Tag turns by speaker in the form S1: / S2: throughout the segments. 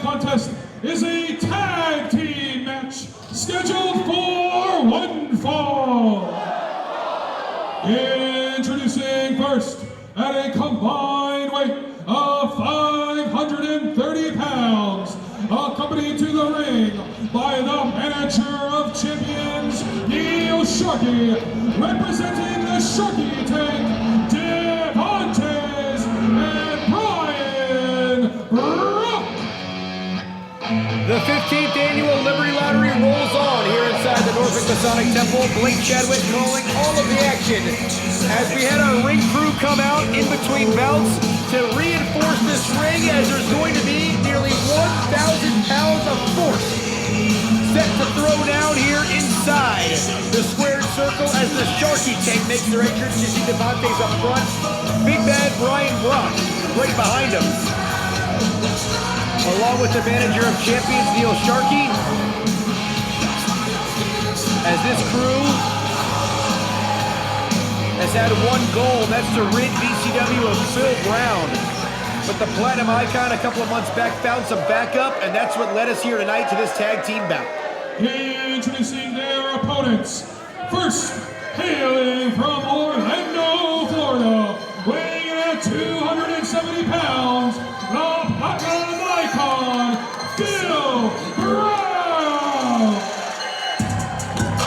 S1: contest is a tag team match scheduled for one fall. Introducing first at a combined weight of 530 pounds, accompanied to the ring by the manager of champions, Neil Sharkey, representing the Sharkey Tank, Devantes, and Brian Brook.
S2: The 15th annual Liberty Lottery rolls on here inside the Norfolk Masonic Temple. Blake Chadwick calling all of the action as we had our ring crew come out in between bouts to reinforce this ring, as there's going to be nearly 1,000 pounds of force set to throw down here inside the squared circle as the Sharkey Tank makes their entrance. You see Devantes up front, big bad Brian Brock right behind him, along with the manager of champions, Neil Sharkey, as this crew has had one goal, and that's to rid VCW of Phil Brown. But the Platinum Icon a couple of months back found some backup, and that's what led us here tonight to this tag team bout.
S1: Introducing their opponents. First, hailing from Orlando, Florida, weighing in at 270 pounds, the Platinum Icon, Phil Brown.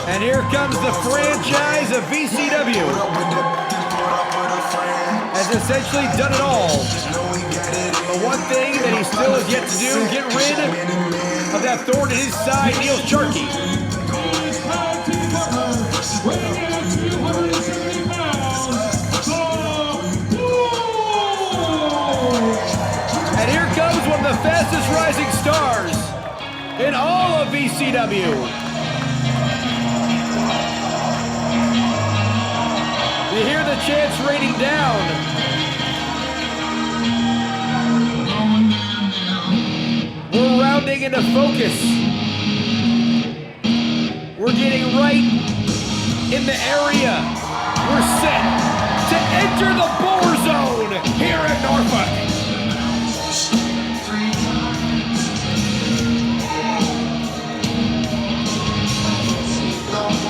S2: And here comes the franchise of VCW. Has essentially done it all. But one thing that he still has yet to do, get rid of that thorn in his side, Neil Sharkey. And here comes one of the fastest rising stars in all of VCW. You hear the chants raining down. We're rounding into focus. We're getting right in the area. We're set to enter the Boar Zone here at Norfolk.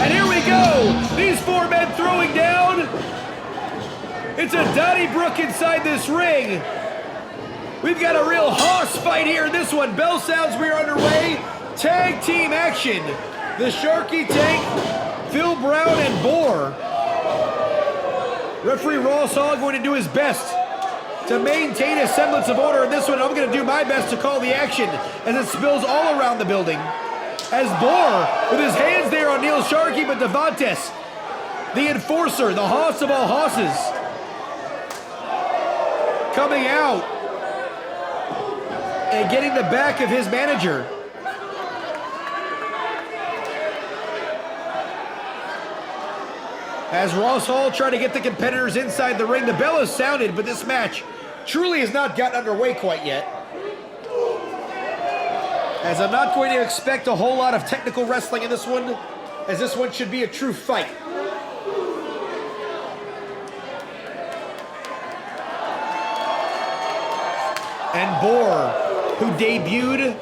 S2: And here we go. These four men throwing down. It's a Donnybrook inside this ring. We've got a real hoss fight here in this one. Bell sounds, we are underway. Tag team action. The Sharkey Tank, Phil Brown, and Boar. Referee Ross Hall going to do his best to maintain a semblance of order in this one. I'm going to do my best to call the action as it spills all around the building. As Boar, with his hands there on Neil Sharkey, but Devantes, the enforcer, the hoss of all hosses, coming out and getting the back of his manager. As Ross Hall tried to get the competitors inside the ring, the bell has sounded, but this match truly has not gotten underway quite yet. As I'm not going to expect a whole lot of technical wrestling in this one, as this one should be a true fight. And Boar, who debuted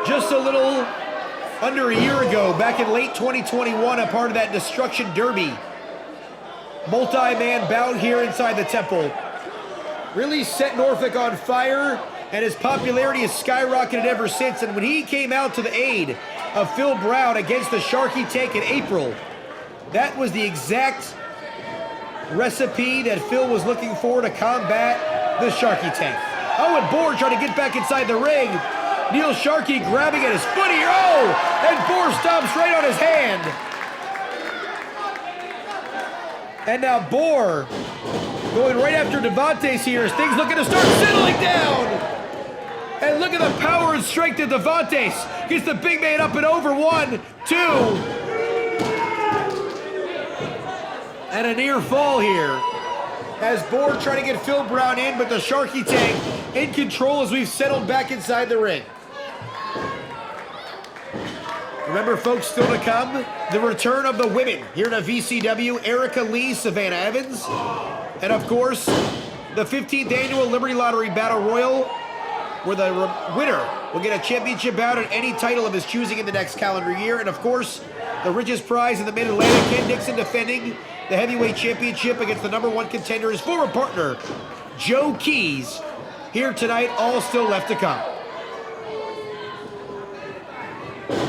S2: just a little under a year ago, back in late 2021, a part of that Destruction Derby multi-man bout here inside the temple, really set Norfolk on fire, and his popularity has skyrocketed ever since. And when he came out to the aid of Phil Brown against the Sharkey Tank in April, that was the exact recipe that Phil was looking for to combat the Sharkey Tank. Oh, and Boar trying to get back inside the ring. Neil Sharkey grabbing at his foot here. Oh, and Boar stomps right on his hand. And now Boar going right after Devantes here as things looking to start settling down. And look at the power and strength of Devantes. Gets the big man up and over. 1, 2. And a near fall here as Boar trying to get Phil Brown in, but the Sharkey Tank in control as we've settled back inside the ring. Remember, folks, still to come, the return of the women here to VCW, Erica Lee, Savannah Evans, and of course, the 15th annual Liberty Lottery Battle Royal where the winner will get a championship bout at any title of his choosing in the next calendar year. And of course, the richest prize in the Mid-Atlantic, Ken Dixon defending the heavyweight championship against the #1 contender, his former partner, Joe Keys. Here tonight, all still left to come.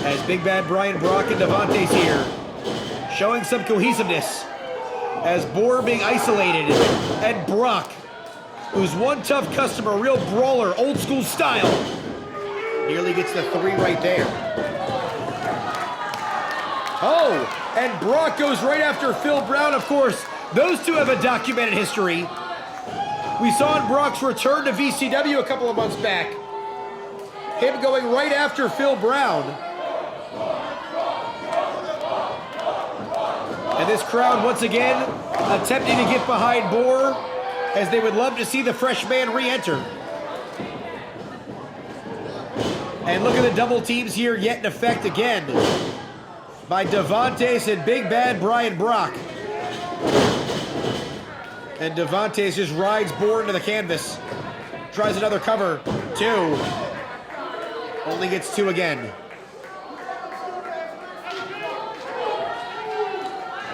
S2: As Big Bad Brian Brock and Devantes here, showing some cohesiveness. As Boar being isolated, and Brock, who's one tough customer, a real brawler, old school style, nearly gets the 3 right there. Oh, and Brock goes right after Phil Brown, of course. Those two have a documented history. We saw in Brock's return to VCW a couple of months back, him going right after Phil Brown. And this crowd, once again, attempting to get behind Boar, as they would love to see the fresh man re-enter. And look at the double teams here, yet in effect again, by Devantes and Big Bad Brian Brock. And Devantes just rides Boar into the canvas. Tries another cover. 2. Only gets 2 again.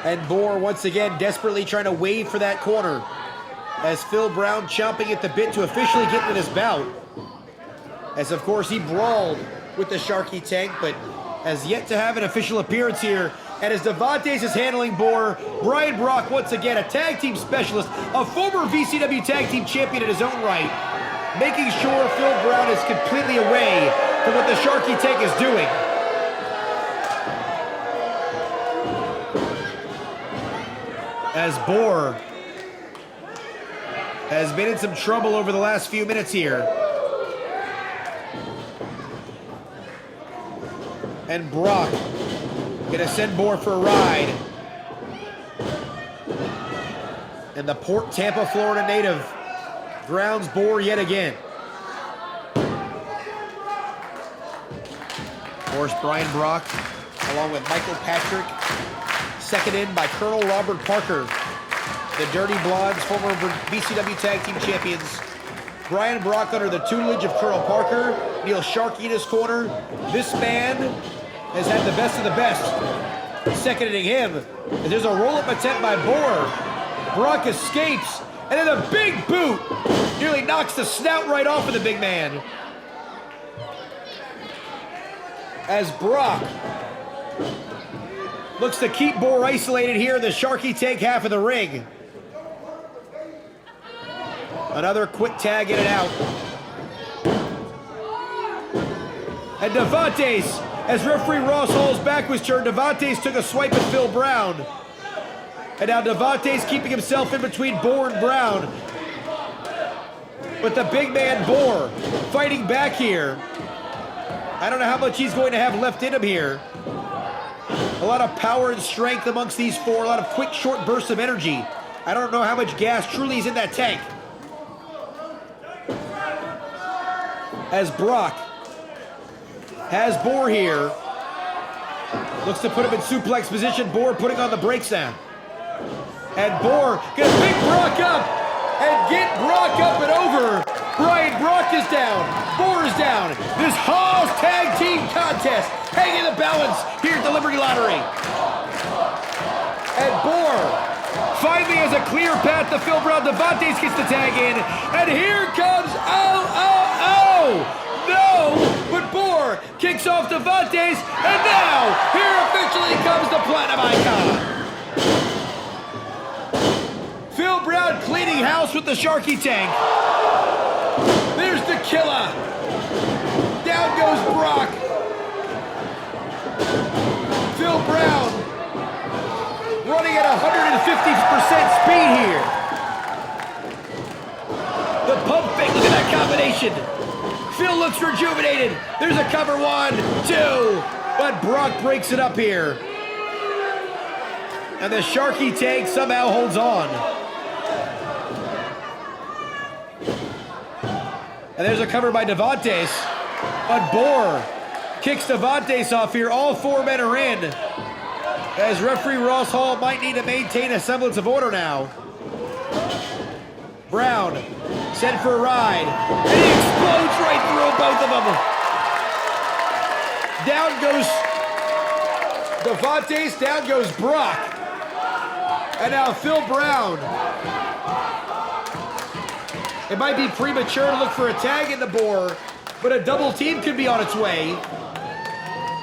S2: And Boar once again desperately trying to wave for that corner, as Phil Brown chomping at the bit to officially get into this bout. As of course he brawled with the Sharkey Tank, but has yet to have an official appearance here. And as Devantes is handling Boar, Brian Brock once again a tag team specialist, a former VCW tag team champion in his own right, making sure Phil Brown is completely away from what the Sharkey Tank is doing. As Boar has been in some trouble over the last few minutes here. And Brock gonna send Boar for a ride. And the Port Tampa, Florida native grounds Boar yet again. Of course, Brian Brock, along with Michael Patrick, seconded by Colonel Robert Parker, the Dirty Blondes, former VCW Tag Team Champions. Brian Brock under the tutelage of Colonel Parker, Neil Sharkey in his corner. This man has had the best of the best. Seconding him, there's a roll-up attempt by Boar. Brock escapes, and then a big boot nearly knocks the snout right off of the big man. As Brock looks to keep Boar isolated here in the Sharkey Tank half of the ring. Another quick tag in and out. And Devantes, as referee Ross Hall's back was turned, Devantes took a swipe at Phil Brown. And now Devantes keeping himself in between Boar and Brown. But the big man Boar fighting back here. I don't know how much he's going to have left in him here. A lot of power and strength amongst these four. A lot of quick, short bursts of energy. I don't know how much gas truly is in that tank. As Brock has Boar here. Looks to put him in suplex position. Boar putting on the brakes now. And Boar gonna pick Brock up and get Brock up and over. Brian Brock is down. Boar is down. This Hall's Tag Team Contest hanging the balance here at the Liberty Lottery. And Boar finally has a clear path to Phil Brown. Devantes gets the tag in. And here comes, no! But Boar kicks off Devantes. And now, here officially comes the Platinum Icon. Phil Brown cleaning house with the Sharkey Tank. There's the killer. Down goes Brock. Phil Brown running at 150% speed here. The pump fake, look at that combination. Phil looks rejuvenated. There's a cover, 1, 2. But Brock breaks it up here. And the Sharkey Tank somehow holds on. And there's a cover by Devantes. But Boar kicks Devantes off here. All four men are in. As referee Ross Hall might need to maintain a semblance of order now. Brown sent for a ride. And he explodes right through Down goes Devantes, down goes Brock. And now Phil Brown. It might be premature to look for a tag in the Boar, but a double team could be on its way.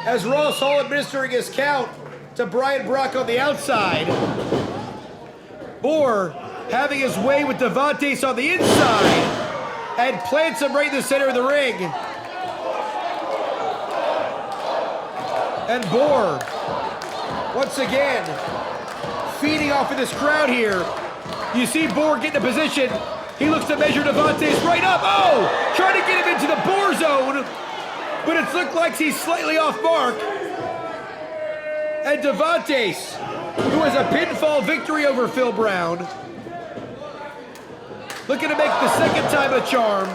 S2: As Ross Hall administering his count to Brian Brock on the outside. Boar having his way with Devantes on the inside and plants him right in the center of the ring. And Boar, once again, feeding off of this crowd here. You see Boar get in a position. He looks to measure Devantes right up. Oh! Trying to get him into the Boar zone, but it looked like he's slightly off mark. And Devantes, who has a pinfall victory over Phil Brown, looking to make the second time a charm.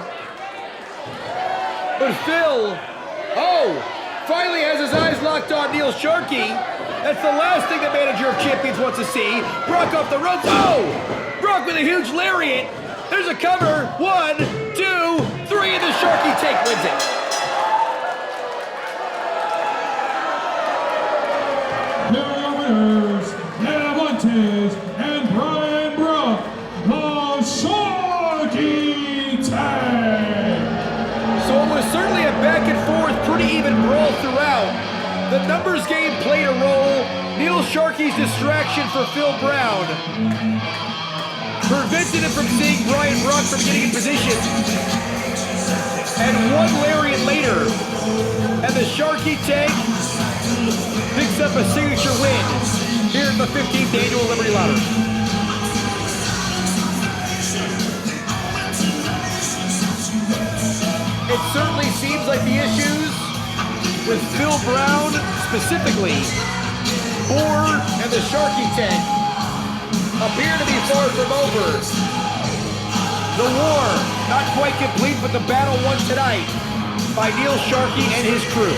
S2: But Phil, finally has his eyes locked on Neil Sharkey. That's the last thing the manager of champions wants to see. Brock off the ropes. Oh! Brock with a huge lariat. There's a cover. 1, 2, 3, and the Sharkey Tank wins it.
S1: Here are your winners, Devantes and Brian Brock, the Sharkey Tank.
S2: So it was certainly a back and forth, pretty even brawl throughout. The numbers game played a role. Neil Sharkey's distraction for Phil Brown prevented him from seeing Brian Brock from getting in position. And one lariat later, and the Sharkey Tank picks up a signature win here at the 15th Annual Liberty Lottery. It certainly seems like the issues with Phil Brown specifically, Boar, and the Sharkey Tank appear to be far from over. The war not quite complete, but the battle won tonight by Neil Sharkey and his crew.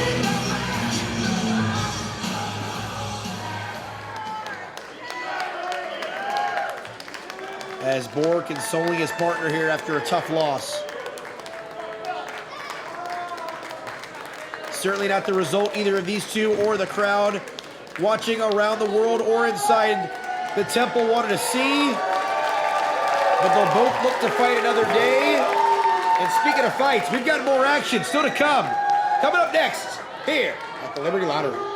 S2: As Boar consoling his partner here after a tough loss. Certainly not the result either of these two or the crowd watching around the world or inside the temple wanted to see. But they'll both look to fight another day. And speaking of fights, we've got more action still to come. Coming up next, here at the Liberty Lottery.